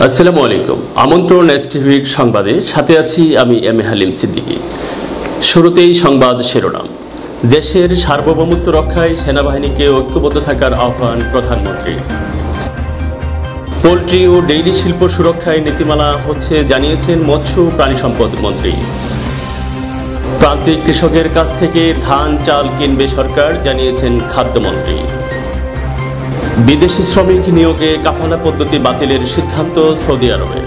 আসসালামু আলাইকুম। আমন্ত্রণ এসটিভির সংবাদে সাথে আছি আমি এম এ হালিম সিদ্দিকী। শুরুতেই সংবাদ শিরোনাম। দেশের সার্বভৌমত্ব রক্ষায় সেনাবাহিনীকে ঐক্যবদ্ধ থাকার আহ্বান প্রধানমন্ত্রী। পোল্ট্রি ও ডেইরি শিল্প সুরক্ষায় নীতিমালা হচ্ছে জানিয়েছেন মৎস্য ও প্রাণী সম্পদ মন্ত্রী। প্রান্তিক কৃষকের কাছ থেকে ধান চাল কিনবে সরকার, জানিয়েছেন খাদ্যমন্ত্রী। বিদেশি শ্রমিক নিয়োগে কাফালা পদ্ধতি বাতিলের সিদ্ধান্ত সৌদি আরবের।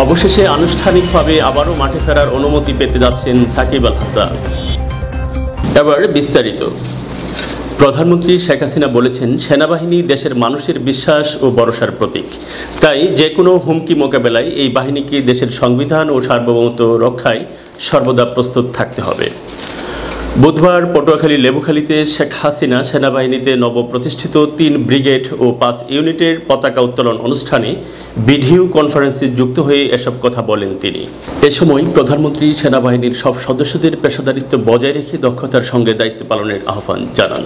অবশেষে আনুষ্ঠানিকভাবে আবারও মাঠে ফেরার অনুমতি পেতে যাচ্ছেন সাকিব আল হাসান। এবার বিস্তারিত। প্রধানমন্ত্রী শেখ হাসিনা বলেছেন, সেনাবাহিনী দেশের মানুষের বিশ্বাস ও ভরসার প্রতীক। তাই যে কোনো হুমকি মোকাবেলায় এই বাহিনীকে দেশের সংবিধান ও সার্বভৌমত্ব রক্ষায় সর্বদা প্রস্তুত থাকতে হবে। বুধবার পটুয়াখালী লেবুখালীতে শেখ হাসিনা সেনাবাহিনীতে নবপ্রতিষ্ঠিত ৩ ব্রিগেড ও ৫ ইউনিটের পতাকা উত্তোলন অনুষ্ঠানে ভিডিও কনফারেন্সে যুক্ত হয়ে এসব কথা বলেন তিনি। এ সময় প্রধানমন্ত্রী সেনাবাহিনীর সব সদস্যদের পেশাদারিত্ব বজায় রেখে দক্ষতার সঙ্গে দায়িত্ব পালনের আহ্বান জানান।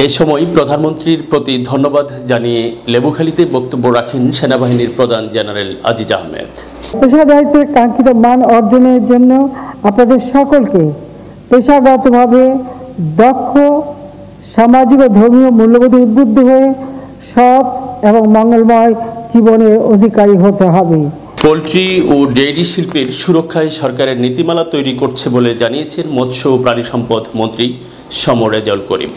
এ সময় প্রধানমন্ত্রীর প্রতি ধন্যবাদ জানিয়ে লেবুখালীতে বক্তব্য রাখেন সেনাবাহিনীর প্রধান জেনারেল আজিজ আহমেদ। পেশাদারিত্বের কাঙ্ক্ষিত মান অর্জনের জন্য আপনাদের সকলকে পেশাগতভাবে দক্ষ, সামাজিক ও ধর্মীয় মূল্যবোধে উদ্বুদ্ধ হয়ে সৎ এবং মঙ্গলময় জীবনের অধিকারী হতে হবে। পোল্ট্রি ও ডেইরি শিল্পের সুরক্ষায় সরকারের নীতিমালা তৈরি করছে বলে জানিয়েছেন মৎস্য ও প্রাণী সম্পদ মন্ত্রী সমর রেজাউল করিম।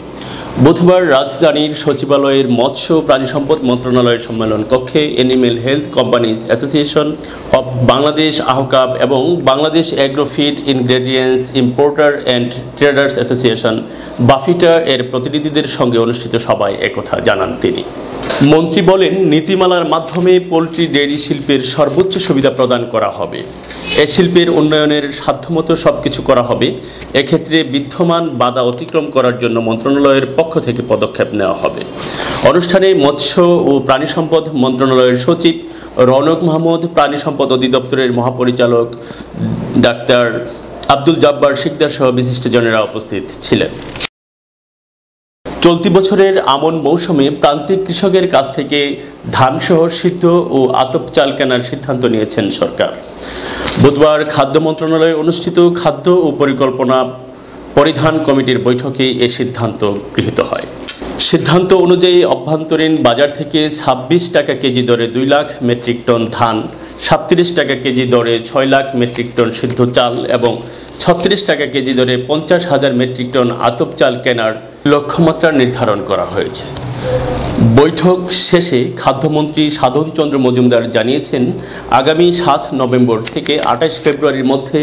বুধবার রাজধানীর সচিবালয়ের মৎস্য ও প্রাণী সম্পদ মন্ত্রণালয়ের সম্মেলন কক্ষে animal health companies association of Bangladesh আহকাব এবং Bangladesh agrofeed ingredients importer and traders association বাফিটা এর প্রতিনিধিদের সঙ্গে অনুষ্ঠিত সভায় একথা জানান তিনি। মন্ত্রী বলেন, নীতিমালার মাধ্যমে পোল্ট্রি ডেইরি শিল্পের সর্বোচ্চ সুবিধা প্রদান করা হবে। এ শিল্পের উন্নয়নের সাধ্যমতো সবকিছু করা হবে। এক্ষেত্রে বিদ্যমান বাধা অতিক্রম করার জন্য মন্ত্রণালয়ের পক্ষ থেকে পদক্ষেপ নেওয়া হবে। অনুষ্ঠানে মৎস্য ও প্রাণী সম্পদ মন্ত্রণালয়ের সচিব রৌনক মাহমুদ, প্রাণী সম্পদ অধিদপ্তরের মহাপরিচালক ডাক্তার আব্দুল জব্বার শিকদার সহ বিশিষ্টজনেরা উপস্থিত ছিলেন। চলতি বছরের আমন মৌসুমে প্রান্তিক কৃষকের কাছ থেকে ধানসহ সিদ্ধ ও আতপ চাল কেনার সিদ্ধান্ত নিয়েছেন সরকার। বুধবার খাদ্য মন্ত্রণালয়ে অনুষ্ঠিত খাদ্য ও পরিকল্পনা পরিধান কমিটির বৈঠকে এ সিদ্ধান্ত গৃহীত হয়। সিদ্ধান্ত অনুযায়ী অভ্যন্তরীণ বাজার থেকে ২৬ টাকা কেজি দরে ২ লাখ মেট্রিক টন ধান, ৩৭ টাকা কেজি দরে ৬ লাখ মেট্রিক টন সিদ্ধ চাল এবং ৩৬ টাকা কেজি দরে ৫০,০০০ মেট্রিক টন আতপ চাল কেনার লক্ষ্যমাত্রা নির্ধারণ করা হয়েছে। বৈঠক শেষে খাদ্যমন্ত্রী সাধন চন্দ্র মজুমদার জানিয়েছেন, আগামী ৭ নভেম্বর থেকে ২৮ ফেব্রুয়ারির মধ্যে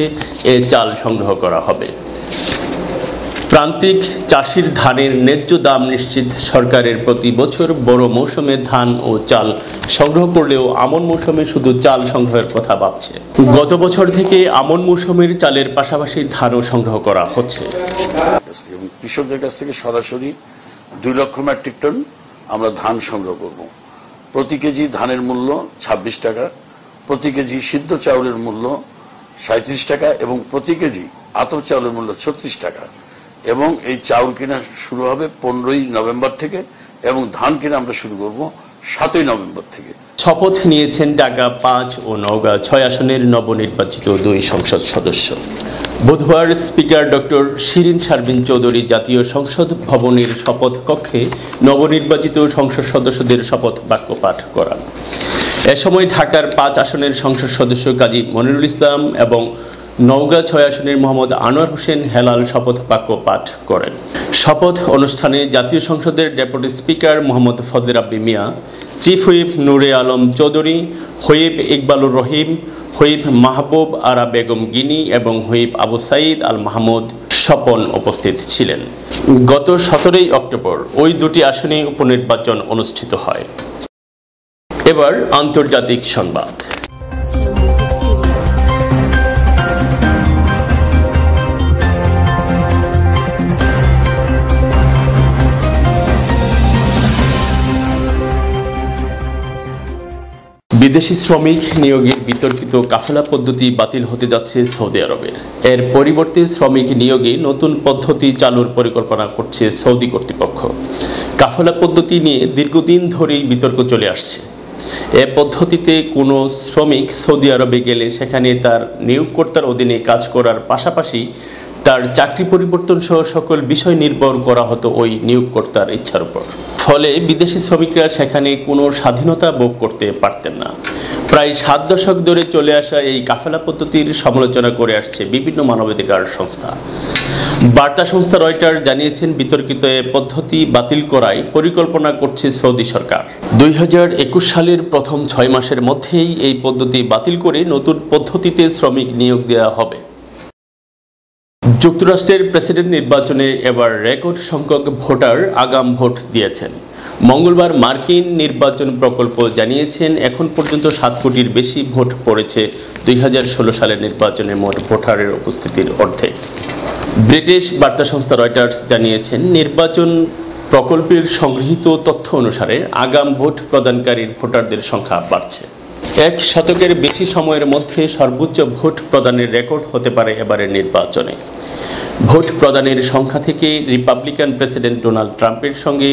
এ চাল সংগ্রহ করা হবে। প্রান্তিক চাষির ধানের ন্যায্য দাম নিশ্চিত সরকারের প্রতি বছর বড় মৌসুমে ধান ও চাল সংগ্রহ করলেও আমন মৌসুমে শুধু চাল সংগ্রহের কথা ভাবছে। গত বছর থেকে আমন মৌসুমের চালের পাশাপাশি ধানও সংগ্রহ করা হচ্ছে। কৃষকদের কাছ থেকে সরাসরি ২ লক্ষ মেট্রিক টন আমরা ধান সংগ্রহ করব। প্রতি কেজি ধানের মূল্য ২৬ টাকা, প্রতি কেজি সিদ্ধ চাউলের মূল্য ৩৭ টাকা এবং প্রতি কেজি আতপ চাউলের মূল্য ৩৬ টাকা। এবং এই চাউল কিনা শুরু হবে ১৫ই নভেম্বর থেকে এবং ধান কিনা আমরা শুরু করব ৭ই নভেম্বর থেকে। শপথ নিয়েছেন ঢাকা ৫ ও নওগাঁ ৬ আসনের নবনির্বাচিত ২ সংসদ সদস্য। বুধবার স্পিকার ডক্টর শিরিন শারমিন চৌধুরী জাতীয় সংসদ ভবনের শপথ কক্ষে নবনির্বাচিত সংসদ সদস্যদের শপথ বাক্য পাঠ করান। এ সময় ঢাকার ৫ আসনের সংসদ সদস্য কাজী মনিরুল ইসলাম এবং নওগাঁ ৬ আসনের মোহাম্মদ আনোয়ার হোসেন হেলাল শপথ বাক্য পাঠ করেন। শপথ অনুষ্ঠানে জাতীয় সংসদের ডেপুটি স্পিকার মোহাম্মদ ফজলে রাব্বি মিয়া, চিফ হুইপ নূরে আলম চৌধুরী, হুইপ ইকবালুর রহিম, হুইপ মাহবুব আরা বেগম গিনি এবং হুইপ আবু সাইদ আল মাহমুদ স্বপন উপস্থিত ছিলেন। গত ১৭ই অক্টোবর ওই ২টি আসনে উপনির্বাচন অনুষ্ঠিত হয়। এবার আন্তর্জাতিক সংবাদ। বিদেশি শ্রমিক নিয়োগের বিতর্কিত কাফেলা পদ্ধতি বাতিল হতে যাচ্ছে সৌদি আরবের। এর পরিবর্তে শ্রমিক নিয়োগে নতুন পদ্ধতি চালুর পরিকল্পনা করছে সৌদি কর্তৃপক্ষ। কাফেলা পদ্ধতি নিয়ে দীর্ঘদিন ধরেই বিতর্ক চলে আসছে। এ পদ্ধতিতে কোনো শ্রমিক সৌদি আরবে গেলে সেখানে তার নিয়োগকর্তার অধীনে কাজ করার পাশাপাশি তার চাকরি পরিবর্তন সহ সকল বিষয় নির্ভর করা হতো ওই নিয়োগকর্তার ইচ্ছার উপর। ফলে বিদেশি শ্রমিকরা সেখানে কোনো স্বাধীনতা ভোগ করতে পারতেন না। প্রায় 7 দশক ধরে চলে আসা এই কাফেলা পদ্ধতির সমালোচনা করে আসছে বিভিন্ন মানবাধিকার সংস্থা। বার্তা সংস্থা রয়টার জানিয়েছেন, বিতর্কিত এ পদ্ধতি বাতিল করায় পরিকল্পনা করছে সৌদি সরকার। 2021 সালের প্রথম 6 মাসের মধ্যেই এই পদ্ধতি বাতিল করে নতুন পদ্ধতিতে শ্রমিক নিয়োগ দেওয়া হবে। যুক্তরাষ্ট্রের প্রেসিডেন্ট নির্বাচনে এবার রেকর্ড সংখ্যক ভোটার আগাম ভোট দিয়েছেন। মঙ্গলবার মার্কিন নির্বাচন প্রকল্প জানিয়েছেন, এখন পর্যন্ত 7 কোটির বেশি ভোট পড়েছে 2016 সালের নির্বাচনে মোট ভোটারের উপস্থিতির অর্ধেক। ব্রিটিশ বার্তা সংস্থা রয়টার্স জানিয়েছেন, নির্বাচন প্রকল্পের সংগৃহীত তথ্য অনুসারে আগাম ভোট প্রদানকারী ভোটারদের সংখ্যা বাড়ছে। 1 শতকের বেশি সময়ের মধ্যে সর্বোচ্চ ভোট প্রদানের রেকর্ড হতে পারে এবারের নির্বাচনে। ভোট প্রদানের সংখ্যা থেকে রিপাবলিকান প্রেসিডেন্ট ডোনাল্ড ট্রাম্পের সঙ্গে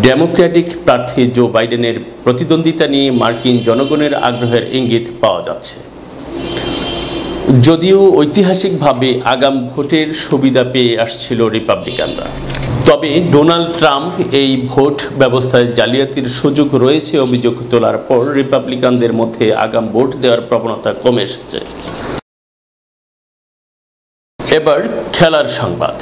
ডেমোক্র্যাটিক প্রার্থী জো বাইডেনের প্রতিদ্বন্দ্বিতা নিয়ে মার্কিন জনগণের আগ্রহের ইঙ্গিত পাওয়া যাচ্ছে। যদিও ঐতিহাসিকভাবে আগাম ভোটের সুবিধা পেয়ে আসছিল রিপাবলিকানরা, তবে ডোনাল্ড ট্রাম্প এই ভোট ব্যবস্থায় জালিয়াতির সুযোগ রয়েছে অভিযোগ তোলার পর রিপাবলিকানদের মধ্যে আগাম ভোট দেওয়ার প্রবণতা কমে এসেছে। এবার খেলার সংবাদ।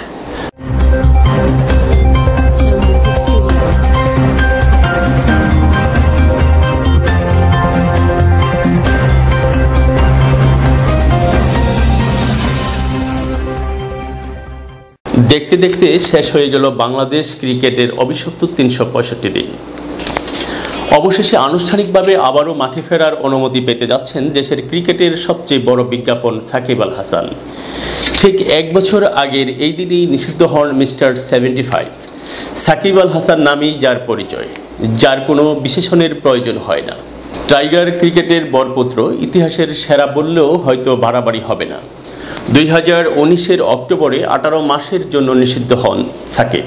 দেখতে দেখতে শেষ হয়ে গেল বাংলাদেশ ক্রিকেটের অভিশপ্ত 365 দিন। অবশেষে আনুষ্ঠানিকভাবে আবারও মাঠে ফেরার অনুমতি পেতে যাচ্ছেন দেশের ক্রিকেটের সবচেয়ে বড় বিজ্ঞাপন সাকিব আল হাসান। ঠিক 1 বছর আগের এই দিনেই নিষিদ্ধ হন মিস্টার 75। সাকিব আল হাসান নামেই যার পরিচয়, যার কোনো বিশেষণের প্রয়োজন হয় না। টাইগার ক্রিকেটের বরপুত্র, ইতিহাসের সেরা বললেও হয়তো বাড়াবাড়ি হবে না। 2019-এর অক্টোবরে 18 মাসের জন্য নিষিদ্ধ হন সাকিব।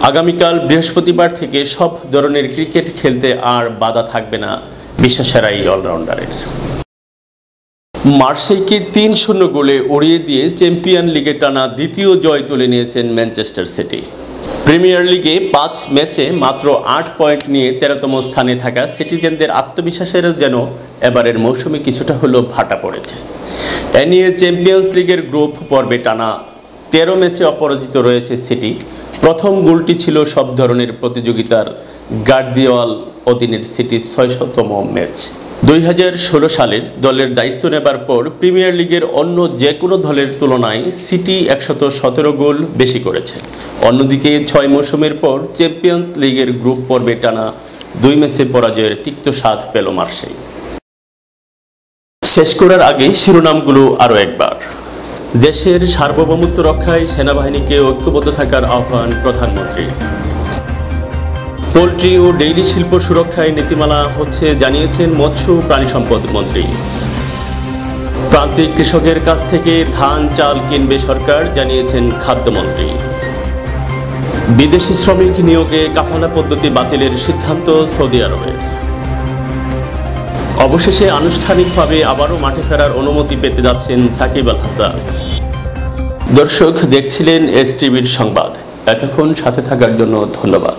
আগামীকাল বৃহস্পতিবার থেকে সব ধরনের ক্রিকেট খেলতে আর বাধা থাকবে না বিশ্বসেরা এই অলরাউন্ডারের। মার্সেইকে 3-0 গোলে উড়িয়ে দিয়ে চ্যাম্পিয়ন লিগে টানা দ্বিতীয় জয় তুলে নিয়েছেন ম্যানচেস্টার সিটি। প্রিমিয়ার লিগে 5 ম্যাচে মাত্র 8 পয়েন্ট নিয়ে 13তম স্থানে থাকা সিটিজেনদের আত্মবিশ্বাসের যেন এবারের মৌসুমে কিছুটা হলেও ভাটা পড়েছে। এ নিয়ে চ্যাম্পিয়ন্স লিগের গ্রুপ পর্বে টানা 13 ম্যাচে অপরাজিত রয়েছে সিটি। প্রথম গোলটি ছিল সব ধরনের প্রতিযোগিতার গার্দিওয়াল অধীনের সিটির 600তম ম্যাচ। 2016 সালের দলের দায়িত্ব নেবার পর প্রিমিয়ার লিগের অন্য যে কোনো দলের তুলনায় সিটি 117 গোল বেশি করেছে। অন্যদিকে 6 মৌসুমের পর চ্যাম্পিয়ন্স লিগের গ্রুপ পর্বে টানা 2 ম্যাচে পরাজয়ের তিক্ত স্বাদ পেল মার্সেই। শেষ করার আগে শিরোনামগুলো আরও একবার। দেশের সার্বভৌমত্ব রক্ষায় সেনাবাহিনীকে ঐক্যবদ্ধ থাকার আহ্বান প্রধানমন্ত্রী। পোল্ট্রি ও ডেইরি শিল্প সুরক্ষায় নীতিমালা হচ্ছে জানিয়েছেন মৎস্য ও প্রাণী সম্পদ মন্ত্রী। প্রান্তিক কৃষকের কাছ থেকে ধান চাল কিনবে সরকার, জানিয়েছেন খাদ্যমন্ত্রী। বিদেশি শ্রমিক নিয়োগে কাফালা পদ্ধতি বাতিলের সিদ্ধান্ত সৌদি আরবের। অবশেষে আনুষ্ঠানিকভাবে আবারও মাঠে ফেরার অনুমতি পেতে যাচ্ছেন সাকিব আল হাসান। দর্শক দেখছিলেন এসটিভির সংবাদ। এতক্ষণ সাথে থাকার জন্য ধন্যবাদ।